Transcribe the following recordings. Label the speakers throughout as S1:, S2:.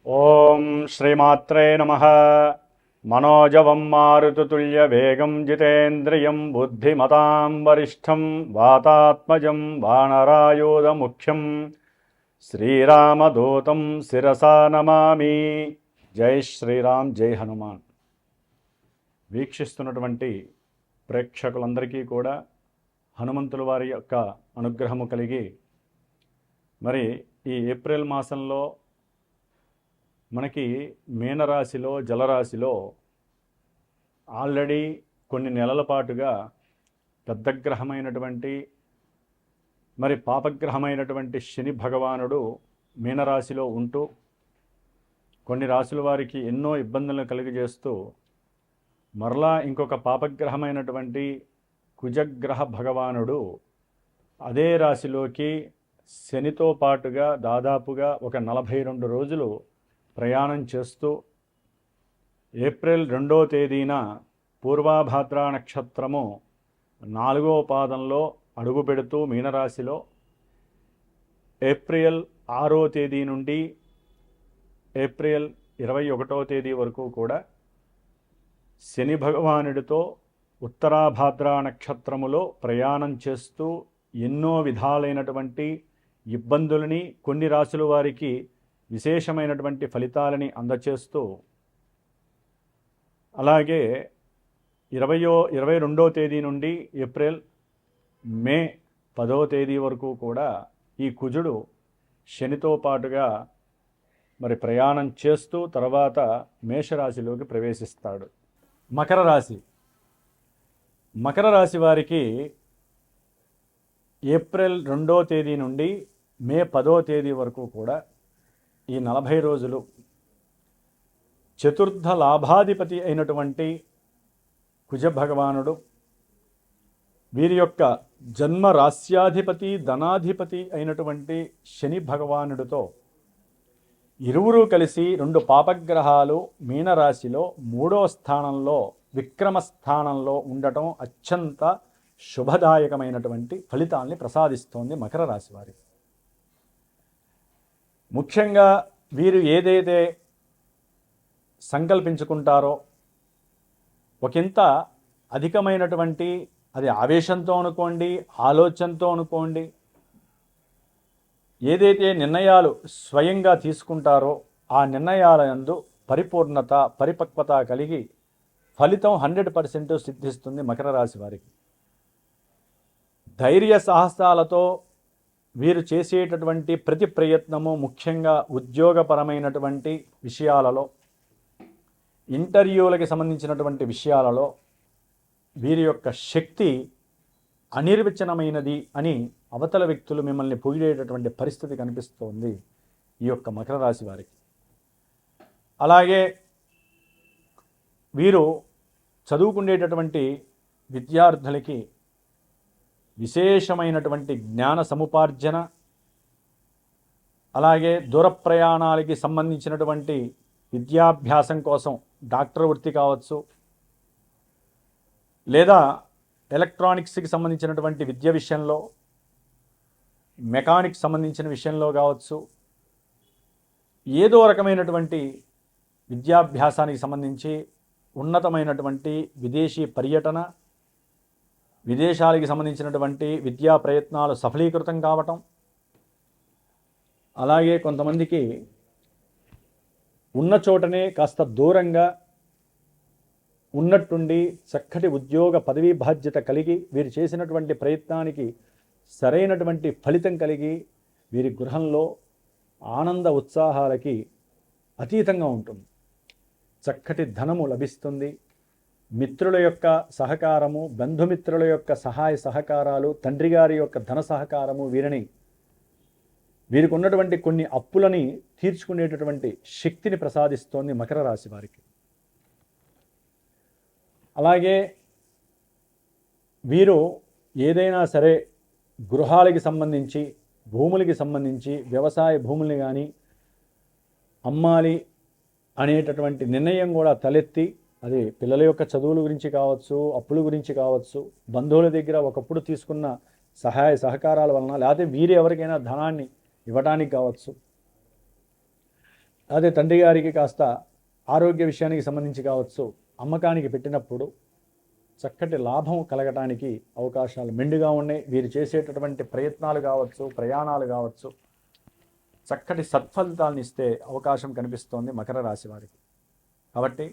S1: ఓం శ్రీమాత్రే నమః. మనోజవం మారుతతుల్యవేగం జితేంద్రియం బుద్ధిమతాం వరిష్టం వాతాత్మజం వానరాయూధముఖ్యం శ్రీరామదూతం శిరసా నమామి. జై శ్రీరామ్, జై హనుమాన్. వీక్షిస్తున్నటువంటి ప్రేక్షకులందరికీ కూడా హనుమంతుల వారి యొక్క అనుగ్రహము కలిగి, మరి ఈ ఏప్రిల్ మాసంలో మనకి మీనరాశిలో జలరాశిలో ఆల్రెడీ కొన్ని నెలల పాటుగా పెద్ద గ్రహమైనటువంటి మరి పాపగ్రహమైనటువంటి శని భగవానుడు మీనరాశిలో ఉంటూ కొన్ని రాశుల వారికి ఎన్నో ఇబ్బందులను కలుగజేస్తూ, మరలా ఇంకొక పాపగ్రహమైనటువంటి కుజగ్రహ భగవానుడు అదే రాశిలోకి శనితో పాటుగా దాదాపుగా ఒక 42 రోజులు ప్రయాణం చేస్తూ ఏప్రిల్ 2వ తేదీన పూర్వాభాద్ర నక్షత్రము 4వ పాదంలో అడుగుపెడుతూ మీనరాశిలో ఏప్రిల్ 6వ తేదీ నుండి ఏప్రిల్ 21వ తేదీ వరకు కూడా శని భగవానుడితో ఉత్తరాభాద్ర నక్షత్రములో ప్రయాణం చేస్తూ ఎన్నో విధాలైనటువంటి ఇబ్బందులని, కొన్ని రాశుల వారికి విశేషమైనటువంటి ఫలితాలని అందచేస్తూ, అలాగే 22వ తేదీ నుండి ఏప్రిల్ మే 10వ తేదీ వరకు కూడా ఈ కుజుడు శనితో పాటుగా మరి ప్రయాణం చేస్తూ తర్వాత మేషరాశిలోకి ప్రవేశిస్తాడు. మకర రాశి. మకర రాశి వారికి ఏప్రిల్ 2వ తేదీ నుండి మే 10వ తేదీ వరకు కూడా ఈ 40 రోజులు చతుర్థ లాభాధిపతి అయినటువంటి కుజ భగవానుడు వీరి యొక్క జన్మ రాస్యాధిపతి ధనాధిపతి అయినటువంటి శని భగవానుడితో ఇరువురు కలిసి 2 పాపగ్రహాలు మీనరాశిలో 3వ స్థానంలో విక్రమ స్థానంలో ఉండటం అత్యంత శుభదాయకమైనటువంటి ఫలితాల్ని ప్రసాదిస్తోంది మకర రాశి వారికి. ముఖ్యంగా వీరు ఏదైతే సంకల్పించుకుంటారో ఒకంత అధికమైనటువంటి, అది ఆవేశంతో అనుకోండి, ఆలోచనతో అనుకోండి, ఏదైతే నిర్ణయాలు స్వయంగా తీసుకుంటారో ఆ నిర్ణయాల యందు పరిపూర్ణత, పరిపక్వత కలిగి ఫలితం 100% సిద్ధిస్తుంది మకర రాశి వారికి. ధైర్య సాహసాలతో వీరు చేసేటటువంటి ప్రతి ప్రయత్నము, ముఖ్యంగా ఉద్యోగపరమైనటువంటి విషయాలలో, ఇంటర్వ్యూలకి సంబంధించినటువంటి విషయాలలో వీరి యొక్క శక్తి అనిర్వచనమైనది అని అవతల వ్యక్తులు మిమ్మల్ని పొగిడేటటువంటి పరిస్థితి కనిపిస్తోంది ఈ యొక్క మకర రాశి వారికి. అలాగే వీరు చదువుకునేటటువంటి విద్యార్థులకి విశేషమైనటువంటి జ్ఞాన సముపార్జన, అలాగే దూర ప్రయాణాలకి సంబంధించినటువంటి విద్యాభ్యాసం కోసం డాక్టర్ వృత్తి కావచ్చు, లేదా ఎలక్ట్రానిక్స్కి సంబంధించినటువంటి విద్య విషయంలో, మెకానిక్స్ సంబంధించిన విషయంలో కావచ్చు, ఏదో రకమైనటువంటి విద్యాభ్యాసానికి సంబంధించి ఉన్నతమైనటువంటి విదేశీ పర్యటన, విదేశాలకి సంబంధించినటువంటి విద్యా ప్రయత్నాలు సఫలీకృతం కావటం, అలాగే కొంతమందికి ఉన్న చోటనే కాస్త దూరంగా ఉన్నట్టుండి చక్కటి ఉద్యోగ పదవీ బాధ్యత కలిగి వీరు చేసినటువంటి ప్రయత్నానికి సరైనటువంటి ఫలితం కలిగి వీరి గృహంలో ఆనంద ఉత్సాహాలకి అతీతంగా ఉంటుంది. చక్కటి ధనము లభిస్తుంది. మిత్రుల యొక్క సహకారము, బంధుమిత్రుల యొక్క సహాయ సహకారాలు, తండ్రి గారి యొక్క ధన సహకారము వీరికి ఉన్నటువంటి కొన్ని అప్పులని తీర్చుకునేటటువంటి శక్తిని ప్రసాదిస్తోంది మకర రాశి వారికి. అలాగే వీరు ఏదైనా సరే గృహాలకి సంబంధించి, భూములకి సంబంధించి, వ్యవసాయ భూముల్ని కానీ అమ్మాలి అనేటటువంటి నిర్ణయం కూడా తలెత్తి, అది పిల్లల యొక్క చదువుల గురించి కావచ్చు, అప్పుల గురించి కావచ్చు, బంధువుల దగ్గర ఒకప్పుడు తీసుకున్న సహాయ సహకారాల వలన, లేకపోతే వీరు ఎవరికైనా ధనాన్ని ఇవ్వడానికి కావచ్చు, అదే తండ్రి గారికి కాస్త ఆరోగ్య విషయానికి సంబంధించి కావచ్చు, అమ్మకానికి పెట్టినప్పుడు చక్కటి లాభం కలగటానికి అవకాశాలు మెండుగా ఉన్నాయి. వీరు చేసేటటువంటి ప్రయత్నాలు కావచ్చు, ప్రయాణాలు కావచ్చు, చక్కటి సత్ఫలితాలను ఇస్తే అవకాశం కనిపిస్తోంది మకర రాశి వారికి. కాబట్టి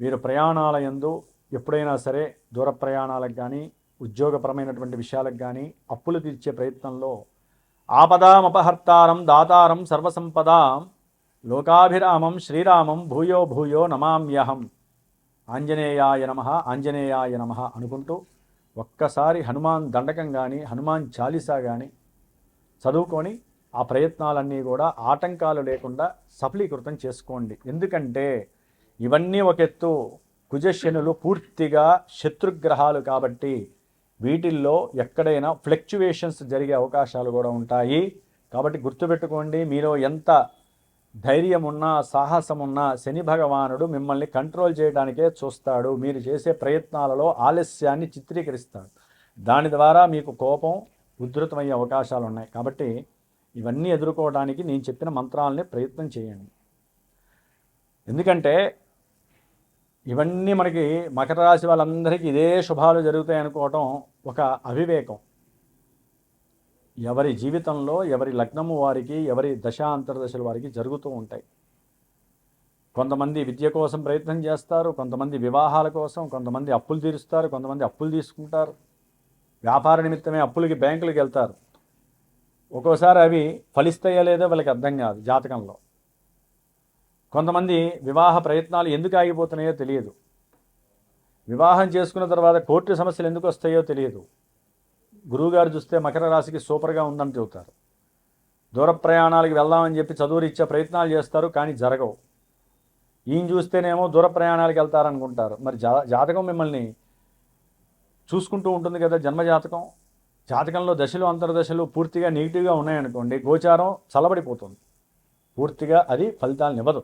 S1: వీరు ప్రయాణాల యందు ఎప్పుడైనా సరే దూర ప్రయాణాలకు కానీ, ఉద్యోగపరమైనటువంటి విషయాలకు కానీ, అప్పులు తీర్చే ప్రయత్నంలో ఆపదామపహర్తారం దాతారం సర్వసంపదాం లోకాభిరామం శ్రీరామం భూయో భూయో నమామ్యహం ఆంజనేయాయ నమః ఆంజనేయాయ నమః అనుకుంటూ ఒక్కసారి హనుమాన్ దండకం కానీ, హనుమాన్ చాలీసా కానీ చదువుకొని ఆ ప్రయత్నాలన్నీ కూడా ఆటంకాలు లేకుండా సఫలీకృతం చేసుకోండి. ఎందుకంటే ఇవన్నీ ఒక ఎత్తు, కుజశనులు పూర్తిగా శత్రుగ్రహాలు కాబట్టి వీటిల్లో ఎక్కడైనా ఫ్లక్చువేషన్స్ జరిగే అవకాశాలు కూడా ఉంటాయి. కాబట్టి గుర్తుపెట్టుకోండి, మీలో ఎంత ధైర్యం ఉన్నా, సాహసం ఉన్నా శని భగవానుడు మిమ్మల్ని కంట్రోల్ చేయడానికే చూస్తాడు. మీరు చేసే ప్రయత్నాలలో ఆలస్యాన్ని చిత్రీకరిస్తాడు. దాని ద్వారా మీకు కోపం ఉధృతమయ్యే అవకాశాలు ఉన్నాయి. కాబట్టి ఇవన్నీ ఎదుర్కోవడానికి నేను చెప్పిన మంత్రాలని ప్రయత్నం చేయండి. ఎందుకంటే ఇవన్నీ మనకి మకర రాశి వాళ్ళందరికీ ఇదే శుభాలు జరుగుతాయి అనుకోవటం ఒక అవివేకం. ఎవరి జీవితంలో ఎవరి లగ్నము వారికి, ఎవరి దశాంతర్దశలు వారికి జరుగుతూ ఉంటాయి. కొంతమంది విద్య కోసం ప్రయత్నం చేస్తారు, కొంతమంది వివాహాల కోసం, కొంతమంది అప్పులు తీరుస్తారు, కొంతమంది అప్పులు తీసుకుంటారు, వ్యాపార నిమిత్తమే అప్పులకి బ్యాంకులకు వెళ్తారు. ఒక్కోసారి అవి ఫలిస్తాయో లేదో వాళ్ళకి అర్థం కాదు జాతకంలో. కొంతమంది వివాహ ప్రయత్నాలు ఎందుకు ఆగిపోతున్నాయో తెలియదు, వివాహం చేసుకున్న తర్వాత కోర్టు సమస్యలు ఎందుకు వస్తాయో తెలియదు. గురువుగారు చూస్తే మకర రాశికి సూపర్గా ఉందని చెబుతారు. దూర ప్రయాణాలకు వెళ్దామని చెప్పి చదువురిచ్చే ప్రయత్నాలు చేస్తారు, కానీ జరగవు. ఈయన చూస్తేనేమో దూర ప్రయాణాలకు వెళ్తారనుకుంటారు. మరి జాతకం మిమ్మల్ని చూసుకుంటూ ఉంటుంది కదా, జన్మజాతకం. జాతకంలో దశలు అంతర్దశలు పూర్తిగా నెగిటివ్గా ఉన్నాయనుకోండి, గోచారం చల్లబడిపోతుంది, పూర్తిగా అది ఫలితాలను ఇవ్వదు.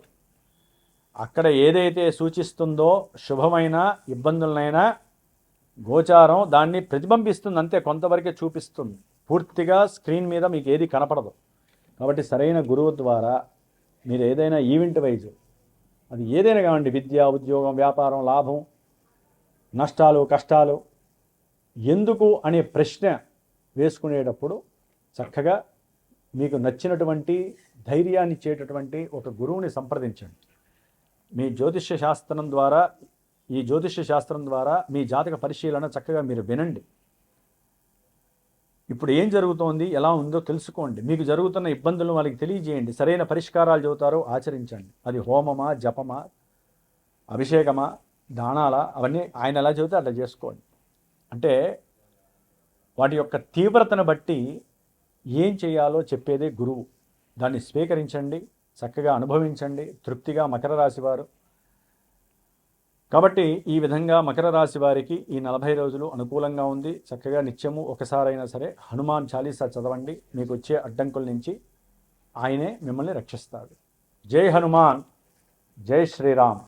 S1: అక్కడ ఏదైతే సూచిస్తుందో శుభమైన ఇబ్బందులనైనా గోచారం దాన్ని ప్రతిబింబిస్తుంది, అంతే, కొంతవరకే చూపిస్తుంది. పూర్తిగా స్క్రీన్ మీద మీకు ఏది కనపడదు. కాబట్టి సరైన గురువు ద్వారా మీరు ఏదైనా ఈవెంట్ వైజ్, అది ఏదైనా కావండి, విద్య, ఉద్యోగం, వ్యాపారం, లాభం, నష్టాలు, కష్టాలు, ఎందుకు అనే ప్రశ్న వేసుకునేటప్పుడు చక్కగా మీకు నచ్చినటువంటి ధైర్యాన్ని ఇచ్చేటటువంటి ఒక గురువుని సంప్రదించండి. మీ జ్యోతిష్య శాస్త్రం ద్వారా, ఈ జ్యోతిష్య శాస్త్రం ద్వారా మీ జాతక పరిశీలన చక్కగా మీరు వినండి. ఇప్పుడు ఏం జరుగుతోంది, ఎలా ఉందో తెలుసుకోండి. మీకు జరుగుతున్న ఇబ్బందులను వాళ్ళకి తెలియజేయండి. సరైన పరిష్కారాలు చెబుతారో ఆచరించండి. అది హోమమా, జపమా, అభిషేకమా, దానాలా, అవన్నీ ఆయన ఎలా చెబితే అట్లా చేసుకోండి. అంటే వాటి యొక్క తీవ్రతను బట్టి ఏం చేయాలో చెప్పేదే గురువు. దాన్ని స్వీకరించండి, చక్కగా అనుభవించండి తృప్తిగా మకర రాశి వారు. కాబట్టి ఈ విధంగా మకర రాశి వారికి ఈ 40 రోజులు అనుకూలంగా ఉంది. చక్కగా నిత్యము ఒకసారైనా సరే హనుమాన్ చాలీసా చదవండి. మీకు వచ్చే అడ్డంకుల నుంచి ఆయనే మిమ్మల్ని రక్షిస్తాడు. జై హనుమాన్, జై శ్రీరామ్.